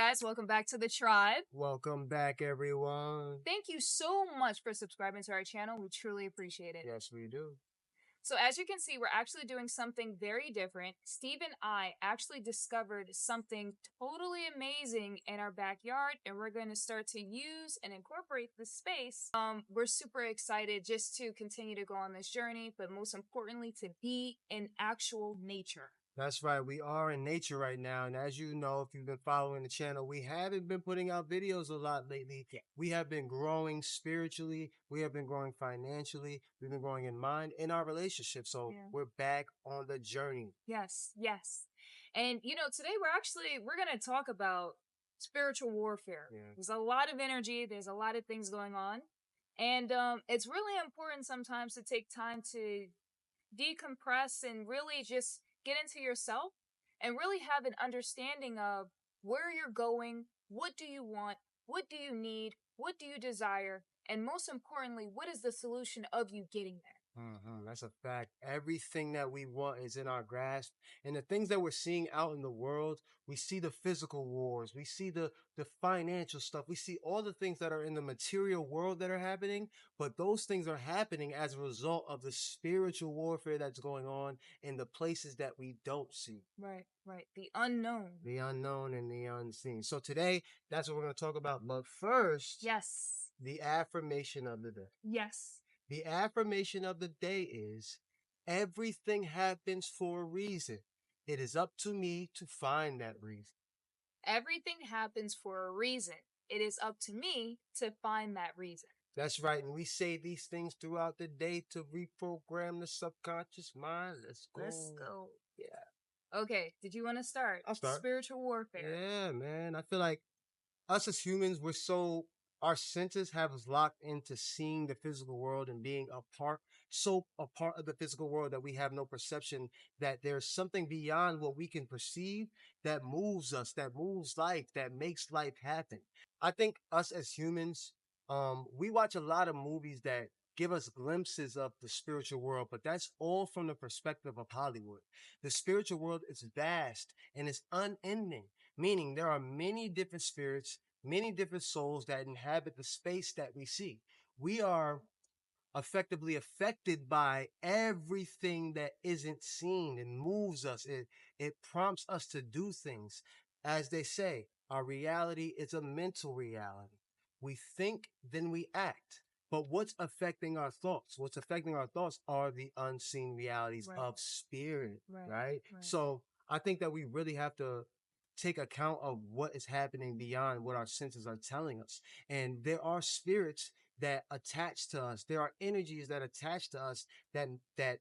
guys, welcome back to the tribe. Welcome back, everyone. Thank you so much for subscribing to our channel. We truly appreciate it. Yes, we do. So as you can see, we're actually doing something very different. Steve and I actually discovered something totally amazing in our backyard, and we're going to start to use and incorporate this space. We're super excited just to continue to go on this journey, but most importantly, to be in actual nature. That's right. We are in nature right now. And as you know, if you've been following the channel, we haven't been putting out videos a lot lately. Yeah. We have been growing spiritually. We have been growing financially. We've been growing in mind, in our relationship. So we're back on the journey. Yes, yes. And today we're going to talk about spiritual warfare. Yeah. There's a lot of energy. There's a lot of things going on. And it's really important sometimes to take time to decompress and really just get into yourself and really have an understanding of where you're going, what do you want, what do you need, what do you desire, and most importantly, what is the solution of you getting there? That's a fact. Everything that we want is in our grasp. And the things that we're seeing out in the world, we see the physical wars, we see the financial stuff, we see all the things that are in the material world that are happening. But those things are happening as a result of the spiritual warfare that's going on in the places that we don't see. Right, right. The unknown. The unknown and the unseen. So today, that's what we're going to talk about. But first, yes, the affirmation of the day. Yes. The affirmation of the day is, everything happens for a reason. It is up to me to find that reason. Everything happens for a reason. It is up to me to find that reason. That's right. And we say these things throughout the day to reprogram the subconscious mind. Let's go. Let's go. Yeah. Okay. Did you want to start? I'll start. Spiritual warfare. Yeah, man. I feel like us as humans, our senses have us locked into seeing the physical world and being a part of the physical world that we have no perception that there's something beyond what we can perceive that moves us, that moves life, that makes life happen. I think us as humans, we watch a lot of movies that give us glimpses of the spiritual world, but that's all from the perspective of Hollywood. The spiritual world is vast and it's unending, meaning there are many different spirits, many different souls that inhabit the space that we see. We are effectively affected by everything that isn't seen and moves us. It prompts us to do things. As they say, our reality is a mental reality. We think, then we act. But what's affecting our thoughts? What's affecting our thoughts are the unseen realities of spirit, right? So I think that we really have to take account of what is happening beyond what our senses are telling us. And there are spirits that attach to us. There are energies that attach to us that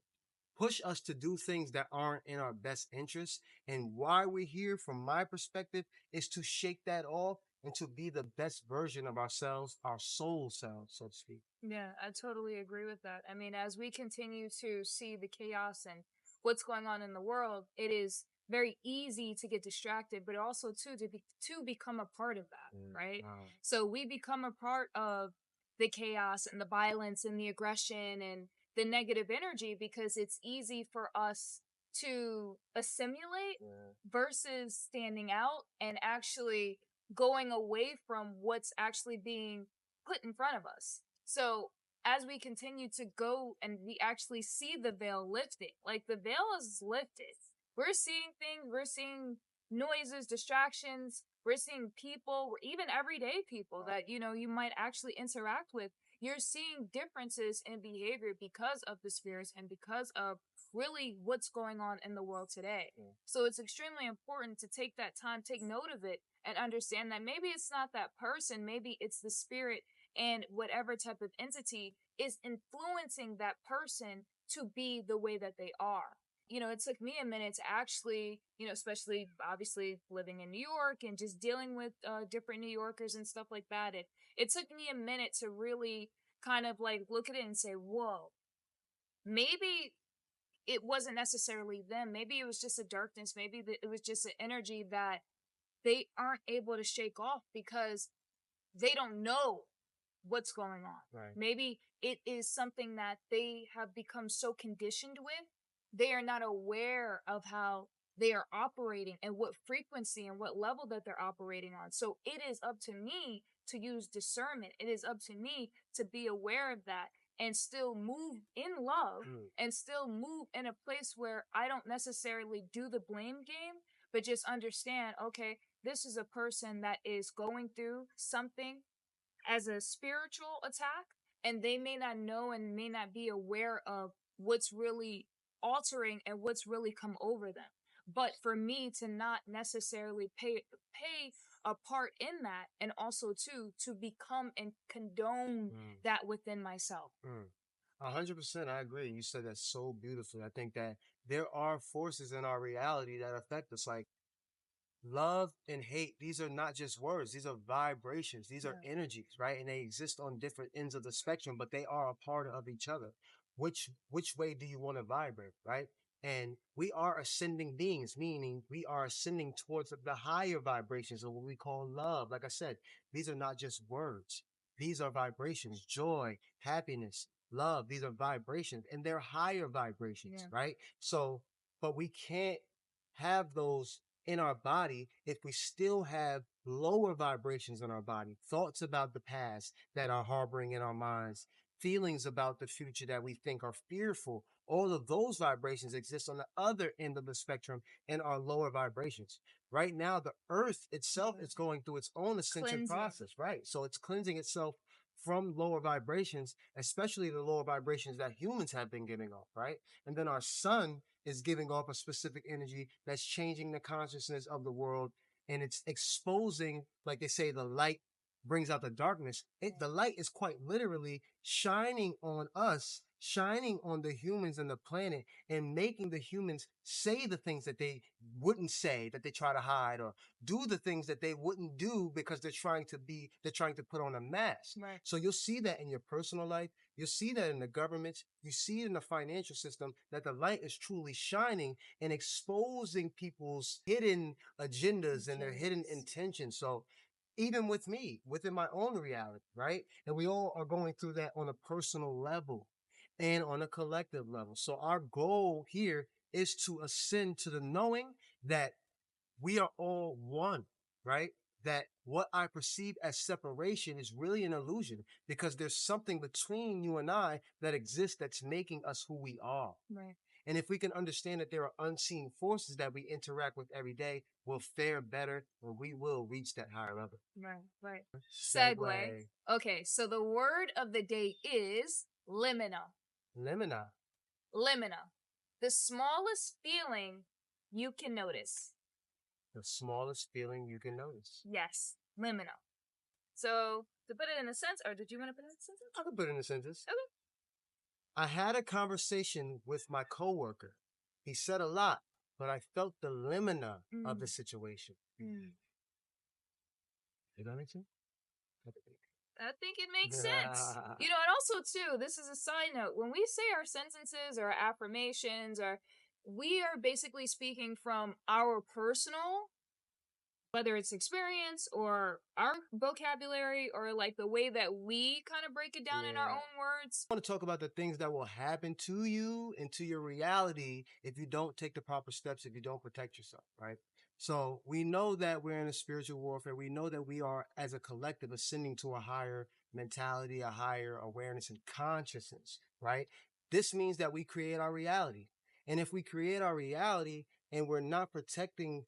push us to do things that aren't in our best interest. And why we're here, from my perspective, is to shake that off and to be the best version of ourselves, our soul selves, so to speak. Yeah, I totally agree with that. I mean, as we continue to see the chaos and what's going on in the world, it is very easy to get distracted, but also to become a part of that, right? So we become a part of the chaos and the violence and the aggression and the negative energy because it's easy for us to assimilate versus standing out and actually going away from what's actually being put in front of us. So as we continue to go and we actually see the veil lifting, like the veil is lifted. We're seeing things, we're seeing noises, distractions, we're seeing people, even everyday people that, you might actually interact with. You're seeing differences in behavior because of the spirits and because of really what's going on in the world today. So it's extremely important to take that time, take note of it, and understand that maybe it's not that person, maybe it's the spirit and whatever type of entity is influencing that person to be the way that they are. It took me a minute to actually, especially obviously living in New York and just dealing with different New Yorkers and stuff like that. It took me a minute to really kind of like look at it and say, whoa, maybe it wasn't necessarily them. Maybe it was just a darkness. Maybe it was just an energy that they aren't able to shake off because they don't know what's going on. Right. Maybe it is something that they have become so conditioned with. They are not aware of how they are operating and what frequency and what level that they're operating on. So it is up to me to use discernment. It is up to me to be aware of that and still move in love and still move in a place where I don't necessarily do the blame game, but just understand, okay, this is a person that is going through something as a spiritual attack, and they may not know and may not be aware of what's really altering and what's really come over them. But for me to not necessarily pay a part in that, and also to become and condone that within myself. 100%, I agree. You said that so beautifully. I think that there are forces in our reality that affect us, like love and hate. These are not just words, these are vibrations, these are energies, right? And they exist on different ends of the spectrum, but they are a part of each other. Which way do you want to vibrate, right? And we are ascending beings, meaning we are ascending towards the higher vibrations of what we call love. Like I said, these are not just words, these are vibrations, joy, happiness, love. These are vibrations, and they're higher vibrations, right? So, but we can't have those in our body if we still have lower vibrations in our body, thoughts about the past that are harboring in our minds, feelings about the future that we think are fearful. All of those vibrations exist on the other end of the spectrum in our lower vibrations. Right now, the earth itself is going through its own ascension process, right? So it's cleansing itself from lower vibrations, especially the lower vibrations that humans have been giving off, right? And then our sun is giving off a specific energy that's changing the consciousness of the world, and it's exposing, like they say, the light brings out the darkness. The light is quite literally shining on us, shining on the humans and the planet, and making the humans say the things that they wouldn't say, that they try to hide, or do the things that they wouldn't do because they're trying to put on a mask. Right. So you'll see that in your personal life. You'll see that in the government. You see it in the financial system, that the light is truly shining and exposing people's hidden agendas and their hidden intentions. So even with me, within my own reality, right? And we all are going through that on a personal level and on a collective level. So our goal here is to ascend to the knowing that we are all one, right? That what I perceive as separation is really an illusion, because there's something between you and I that exists that's making us who we are. Right. And if we can understand that there are unseen forces that we interact with every day, we'll fare better and we will reach that higher level. Right. Right. Segue. Okay, so the word of the day is limina. Limina. Limina. The smallest feeling you can notice. The smallest feeling you can notice. Yes, limina. So to put it in a sense, or did you want to put it in a sentence? I can put it in a sentence. Okay. I had a conversation with my coworker. He said a lot, but I felt the limina of the situation. Did that make sense? I think it makes sense. You know, and also too, this is a side note. When we say our sentences or affirmations, or we are basically speaking from our personal, whether it's experience or our vocabulary or like the way that we kind of break it down in our own words. I want to talk about the things that will happen to you and to your reality if you don't take the proper steps, if you don't protect yourself, right? So we know that we're in a spiritual warfare. We know that we are, as a collective, ascending to a higher mentality, a higher awareness and consciousness, right? This means that we create our reality. And if we create our reality and we're not protecting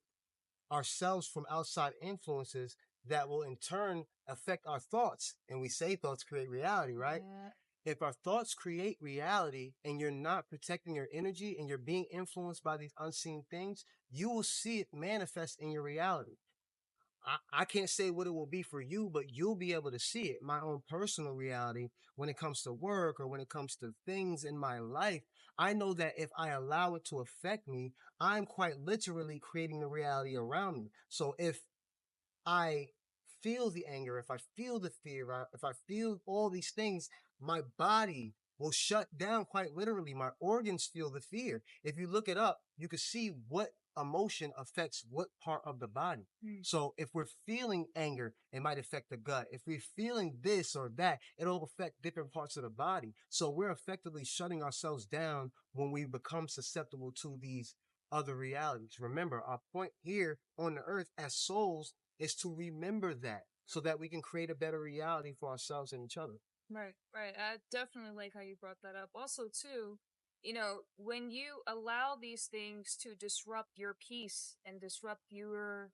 ourselves from outside influences that will in turn affect our thoughts, and we say thoughts create reality, right? If our thoughts create reality and you're not protecting your energy and you're being influenced by these unseen things, you will see it manifest in your reality. I can't say what it will be for you, but you'll be able to see it. My own personal reality, when it comes to work or when it comes to things in my life, I know that if I allow it to affect me, I'm quite literally creating the reality around me. So if I feel the anger, if I feel the fear, if I feel all these things, my body will shut down quite literally. My organs feel the fear. If you look it up, you can see what emotion affects what part of the body. So if we're feeling anger, it might affect the gut. If we're feeling this or that, it'll affect different parts of the body. So we're effectively shutting ourselves down when we become susceptible to these other realities. Remember, our point here on the earth as souls is to remember that so that we can create a better reality for ourselves and each other. Right, right. I definitely like how you brought that up. Also, too, when you allow these things to disrupt your peace and disrupt your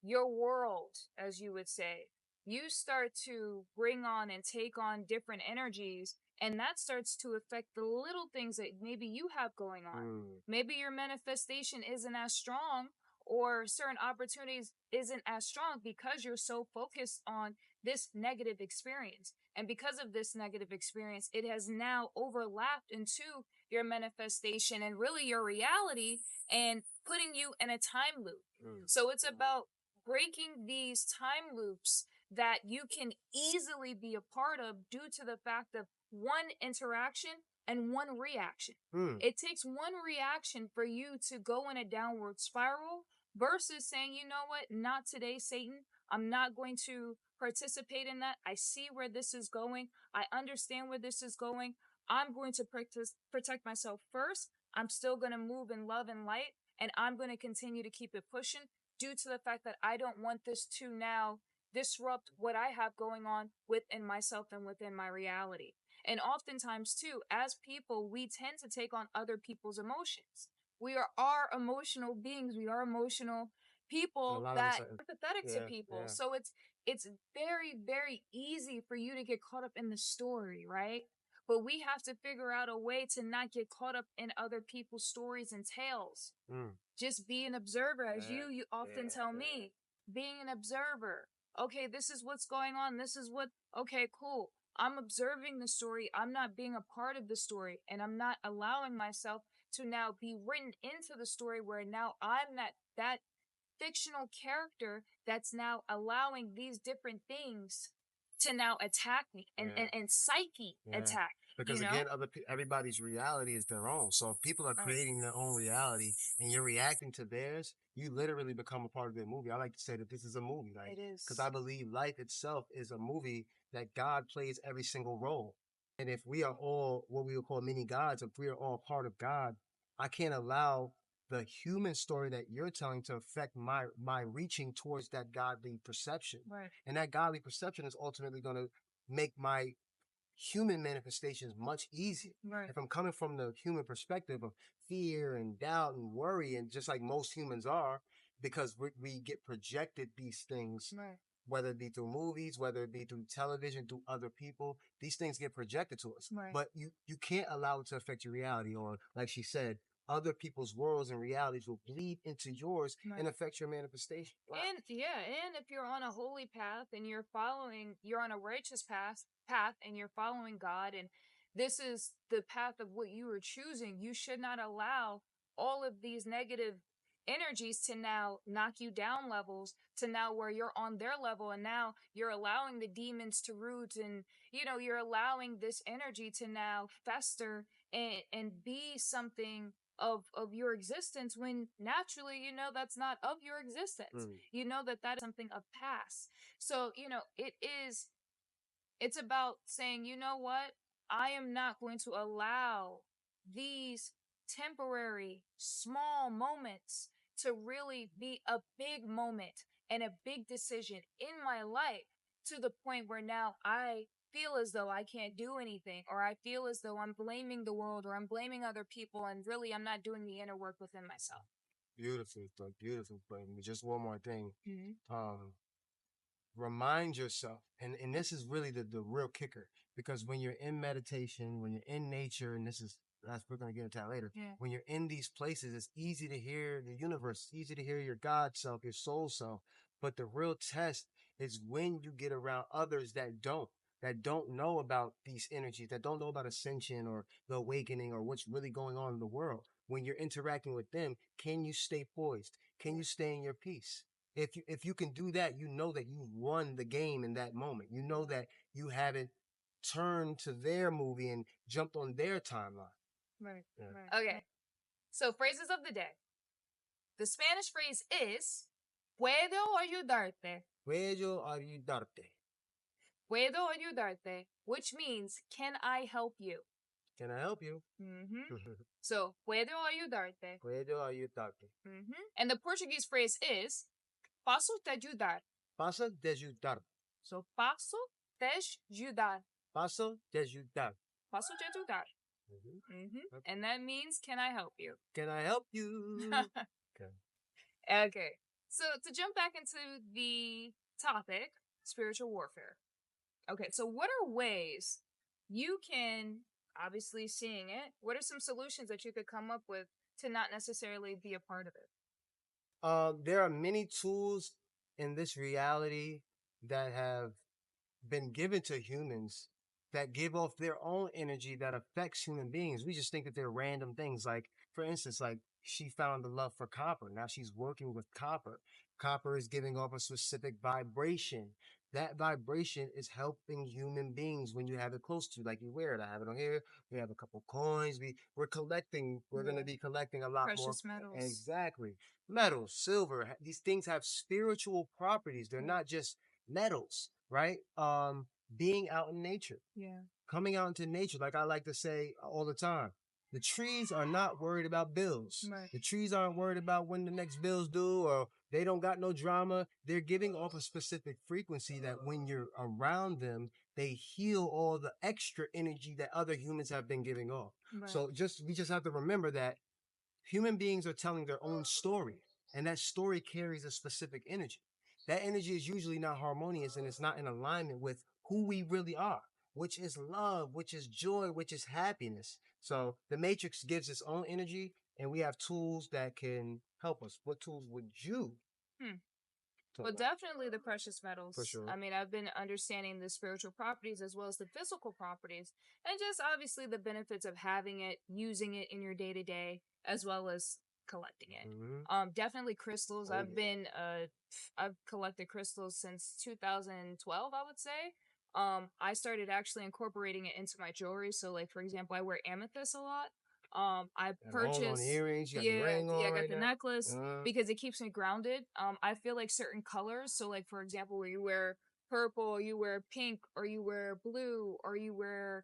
world, as you would say, you start to bring on and take on different energies, and that starts to affect the little things that maybe you have going on. Maybe your manifestation isn't as strong, or certain opportunities isn't as strong because you're so focused on this negative experience. And because of this negative experience, it has now overlapped into your manifestation and really your reality and putting you in a time loop. So it's about breaking these time loops that you can easily be a part of due to the fact of one interaction and one reaction. It takes one reaction for you to go in a downward spiral versus saying, you know what, not today, Satan. I'm not going to participate in that. I see where this is going. I understand where this is going. I'm going to protect myself first. I'm still going to move in love and light, and I'm going to continue to keep it pushing due to the fact that I don't want this to now disrupt what I have going on within myself and within my reality. And oftentimes, too, as people, we tend to take on other people's emotions. We are emotional beings. We are emotional people that are empathetic to people. So it's very, very easy for you to get caught up in the story, right? But we have to figure out a way to not get caught up in other people's stories and tales. Just be an observer, as you often tell me. Being an observer. Okay, this is what's going on. This is what, okay, cool. I'm observing the story. I'm not being a part of the story, and I'm not allowing myself to now be written into the story where now I'm that fictional character that's now allowing these different things to now attack me and psyche attack. Because again, everybody's reality is their own. So if people are creating their own reality and you're reacting to theirs, you literally become a part of their movie. I like to say that this is a movie, like, it is, because I believe life itself is a movie that God plays every single role. And if we are all what we would call mini gods, if we are all part of God, I can't allow the human story that you're telling to affect my reaching towards that godly perception. Right. And that godly perception is ultimately going to make my human manifestations much easier. Right. If I'm coming from the human perspective of fear and doubt and worry, and just like most humans are, because we get projected these things, Right. whether it be through movies, whether it be through television, through other people, these things get projected to us. Right. But you can't allow it to affect your reality, or like she said, other people's worlds and realities will bleed into yours and affect your manifestation. Wow. And if you're on a holy path and you're on a righteous path and you're following God, and this is the path of what you are choosing, you should not allow all of these negative energies to now knock you down levels to now where you're on their level, and now you're allowing the demons to root, and you're allowing this energy to now fester and be something of your existence, when naturally that's not of your existence. That is something of past. So it's about saying, you know what, I am not going to allow these temporary small moments to really be a big moment and a big decision in my life, to the point where now I feel as though I can't do anything, or I feel as though I'm blaming the world, or I'm blaming other people, and really I'm not doing the inner work within myself. Beautiful, beautiful. But just one more thing. Remind yourself, and this is really the real kicker, because when you're in meditation, when you're in nature, and we're going to get into that later. When you're in these places, it's easy to hear the universe, it's easy to hear your God self, your soul self. But the real test is when you get around others that don't know about these energies, that don't know about ascension or the awakening or what's really going on in the world. When you're interacting with them, can you stay poised? Can you stay in your peace? If you can do that, you know that you've won the game in that moment. You know that you haven't turned to their movie and jumped on their timeline. Right. Okay. So phrases of the day. The Spanish phrase is Puedo ayudarte. Puedo ayudarte. Puedo ayudarte, which means, can I help you? Can I help you? So, puedo ayudarte. Puedo ayudarte. And the Portuguese phrase is Posso te ajudar. Paso de ayudar. So, posso te ajudar. Paso de ayudar. Posso te ajudar. Okay. And that means, can I help you? Can I help you? Okay. Okay. So, to jump back into the topic, spiritual warfare. Okay, so what are ways you can, obviously seeing it, what are some solutions that you could come up with to not necessarily be a part of it? There are many tools in this reality that have been given to humans that give off their own energy that affects human beings. We just think that they're random things. Like, for instance, like she found the love for copper. Now she's working with copper. Copper is giving off a specific vibration. That vibration is helping human beings when you have it close to you, like you wear it. I have it on here. We have a couple coins. We're collecting. We're going to be collecting a lot more. Precious metals. Exactly. Metals, silver. These things have spiritual properties. They're not just metals, right? Being out in nature, coming out into nature, like I like to say all the time. The trees are not worried about bills. Right. The trees aren't worried about when the next bills due, or they don't got no drama. They're giving off a specific frequency that when you're around them, they heal all the extra energy that other humans have been giving off. Right. So we just have to remember that human beings are telling their own story, and that story carries a specific energy. That energy is usually not harmonious, and it's not in alignment with who we really are, which is love, which is joy, which is happiness. So the matrix gives its own energy, and we have tools that can help us. What tools would you Well, definitely the precious metals. For sure. I mean, I've been understanding the spiritual properties as well as the physical properties, and just obviously the benefits of having it, using it in your day to day, as well as collecting it. Definitely crystals. I've collected crystals since 2012, I would say. I started actually incorporating it into my jewelry. So, like for example, I wear amethyst a lot. I purchased on earrings, you got the ring on I got right the now. necklace because it keeps me grounded. I feel like certain colors. So, like for example, where you wear purple, you wear pink, or you wear blue, or you wear,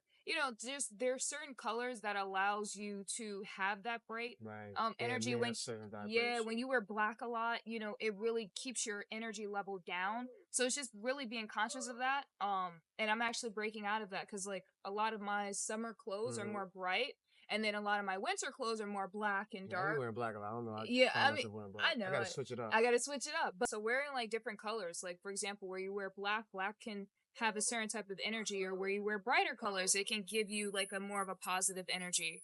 just there's certain colors that allows you to have that bright energy. When when you wear black a lot, it really keeps your energy level down. So it's just really being conscious of that. And I'm actually breaking out of that because like a lot of my summer clothes are more bright. And then a lot of my winter clothes are more black and dark. I'm wearing black a lot. I don't know. I know. I gotta switch it up. I gotta switch it up. But so wearing like different colors, like for example, where you wear black can have a certain type of energy, or where you wear brighter colors, it can give you like a more of a positive energy.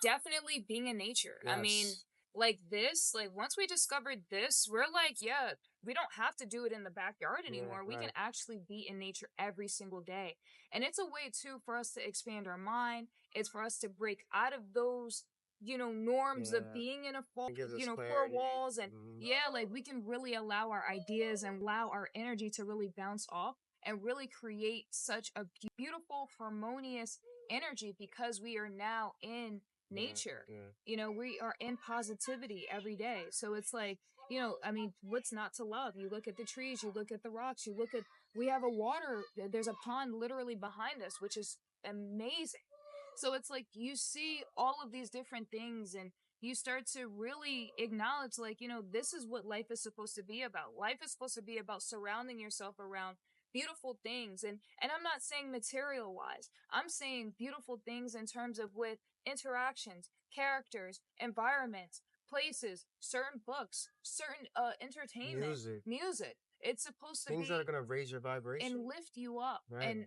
Definitely being in nature. Yes. I mean, like this, like once we discovered this, we're like, yeah, we don't have to do it in the backyard anymore. We can actually be in nature every single day. And it's a way too for us to expand our mind. It's for us to break out of those, norms of being in four walls. And like we can really allow our ideas and allow our energy to really bounce off and really create such a beautiful, harmonious energy because we are now in nature. We are in positivity every day. So it's like, I mean, what's not to love? You look at the trees, you look at the rocks, we have there's a pond literally behind us, which is amazing. So it's like you see all of these different things and you start to really acknowledge, like, this is what life is supposed to be about. Life is supposed to be about surrounding yourself around beautiful things. And I'm not saying material wise, I'm saying beautiful things in terms of with interactions, characters, environments, places, certain books, certain entertainment, music. It's supposed to things that are gonna raise your vibration and lift you up. And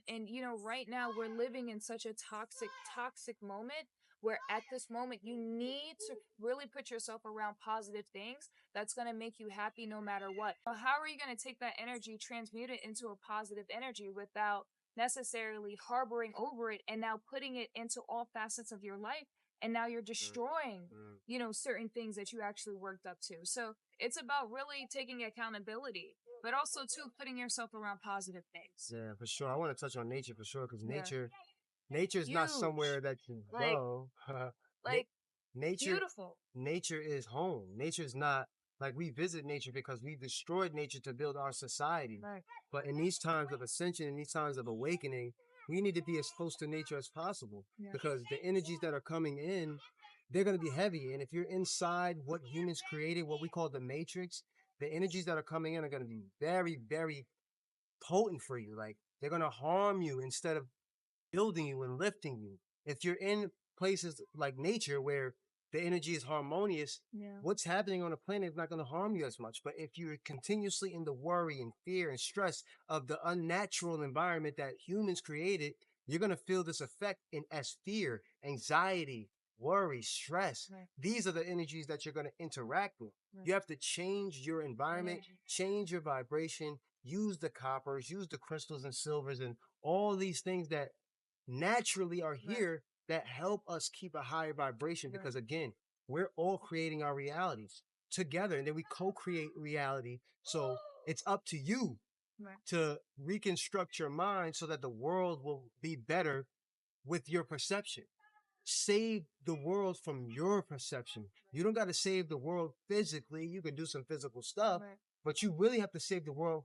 right now we're living in such a toxic moment where at this moment you need to really put yourself around positive things that's going to make you happy no matter what. But how are you going to take that energy, transmute it into a positive energy without necessarily harboring over it and now putting it into all facets of your life? And now you're destroying, certain things that you actually worked up to. So it's about really taking accountability, but also too putting yourself around positive things. Yeah, for sure. I want to touch on nature for sure, because nature is not Huge. somewhere that you go. Like nature, beautiful. Nature is home. Nature is not like we visit nature because we destroyed nature to build our society. Right. But in these times of ascension, in these times of awakening, we need to be as close to nature as possible because the energies that are coming in they're going to be heavy. And if you're inside what humans created, what we call the matrix, the energies that are coming in are going to be very, very potent for you. Like they're going to harm you instead of building you and lifting you. If you're in places like nature where the energy is harmonious, what's happening on the planet is not going to harm you as much. But if you're continuously in the worry and fear and stress of the unnatural environment that humans created, you're going to feel this effect as fear, anxiety, worry, stress. These are the energies that you're going to interact with. You have to change your environment, change your vibration, use the coppers, use the crystals and silvers and all these things that naturally are here that help us keep a higher vibration because again, we're all creating our realities together and then we co-create reality. So it's up to you to reconstruct your mind so that the world will be better with your perception. Save the world from your perception. You don't got to save the world physically. You can do some physical stuff, but you really have to save the world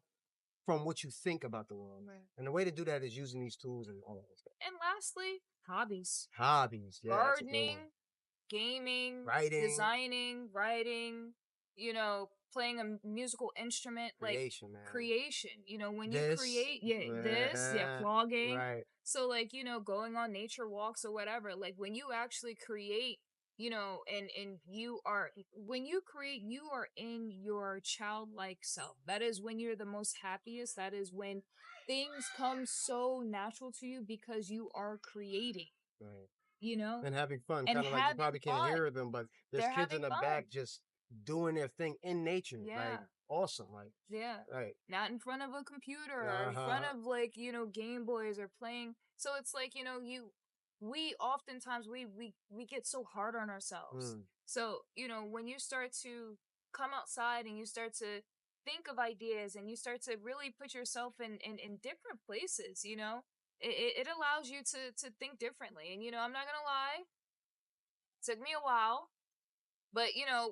from what you think about the world. And the way to do that is using these tools and all that stuff. And lastly, hobbies. Hobbies, yeah. Gardening, gaming, writing, designing, writing, playing a musical instrument, creation, like creation. When you this, create, vlogging. Right. So like, going on nature walks or whatever, like when you actually create, and when you create, you are in your childlike self. That is when you're the most happiest. That is when things come so natural to you because you are creating. Right. And having fun. Kind of like you probably can't hear them, but there's kids in the back just doing their thing in nature. Yeah. Like awesome. Like right. Not in front of a computer or in front of like, Game Boys or playing. So it's like, we oftentimes we get so hard on ourselves. So, when you start to come outside and you start to think of ideas and you start to really put yourself in different places, it allows you to think differently. And, I'm not going to lie, it took me a while, but,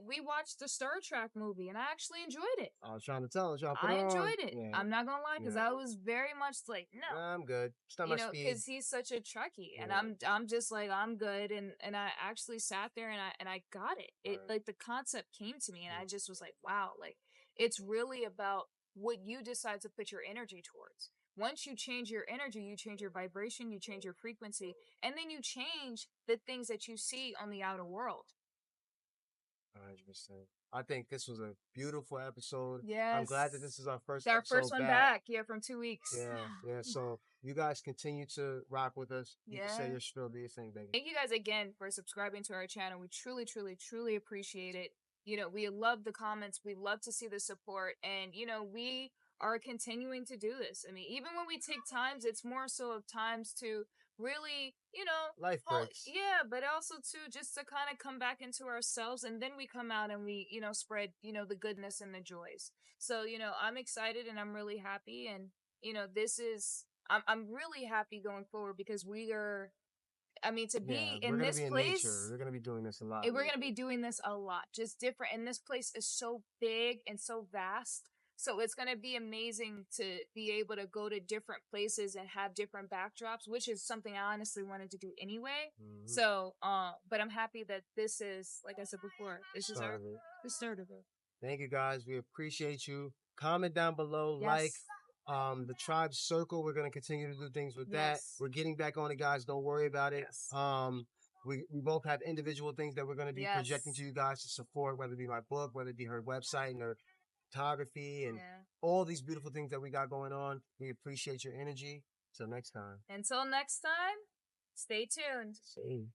we watched the Star Trek movie and I actually enjoyed it. I was trying to tell y'all. I enjoyed it. Yeah. I'm not going to lie, because I was very much like, no. I'm good. It's not my speed. Because he's such a Trekkie. And I'm just like, I'm good. And I actually sat there and I got it. It like the concept came to me and I just was like, wow, like it's really about what you decide to put your energy towards. Once you change your energy, you change your vibration, you change your frequency, and then you change the things that you see on the outer world. 100%. I think this was a beautiful episode. Yes. I'm glad that this is our first episode first one back. Yeah, from 2 weeks. Yeah. So you guys continue to rock with us. You can say your spiel, do your thing, baby. Thank you guys again for subscribing to our channel. We truly, truly, truly appreciate it. We love the comments. We love to see the support. And, we are continuing to do this. I mean, even when we take times, it's more so of times to really, life breaks. Yeah, but also too, just to kind of come back into ourselves, and then we come out and we, spread, the goodness and the joys. So, I'm excited and I'm really happy. And, this is, I'm really happy going forward because we are, to be in this place, we're going to be doing this a lot. We're going to be doing this a lot, just different. And this place is so big and so vast. So it's going to be amazing to be able to go to different places and have different backdrops, which is something I honestly wanted to do anyway. So, but I'm happy that this is, like I said before, this is the start of it. Thank you guys. We appreciate you. Comment down below, like the tribe circle. We're going to continue to do things with that. We're getting back on it, guys. Don't worry about it. We both have individual things that we're going to be projecting to you guys to support, whether it be my book, whether it be her website and her photography and all these beautiful things that we got going on. We appreciate your energy. Until next time. Until next time, stay tuned. See.